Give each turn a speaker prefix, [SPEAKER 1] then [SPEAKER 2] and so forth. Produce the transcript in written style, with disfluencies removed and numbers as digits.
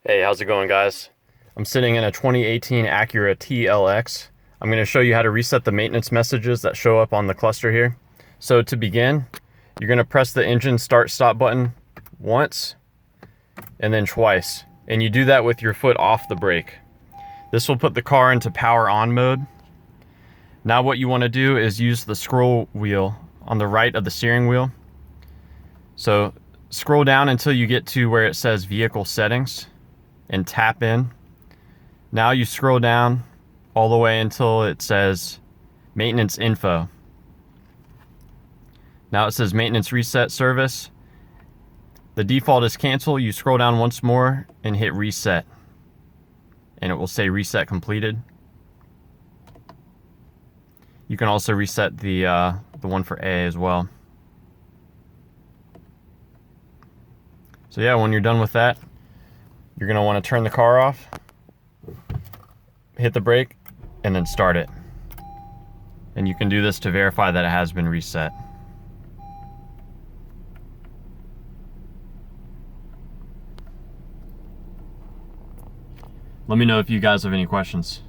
[SPEAKER 1] Hey, how's it going, guys? I'm sitting in a 2018 Acura TLX. I'm going to show you how to reset the maintenance messages that show up on the cluster here. So to begin, you're going to press the engine start-stop button once and then twice. And you do that with your foot off the brake. This will put the car into power on mode. Now what you want to do is use the scroll wheel on the right of the steering wheel. So scroll down until you get to where it says vehicle settings and tap in. Now you scroll down all the way until it says maintenance info. Now it says maintenance reset service. The default is cancel. You scroll down once more and hit reset, and it will say reset completed. You can also reset the one for A as well. So yeah, when you're done with that, you're going to want to turn the car off, hit the brake, and then start it. And you can do this to verify that it has been reset. Let me know if you guys have any questions.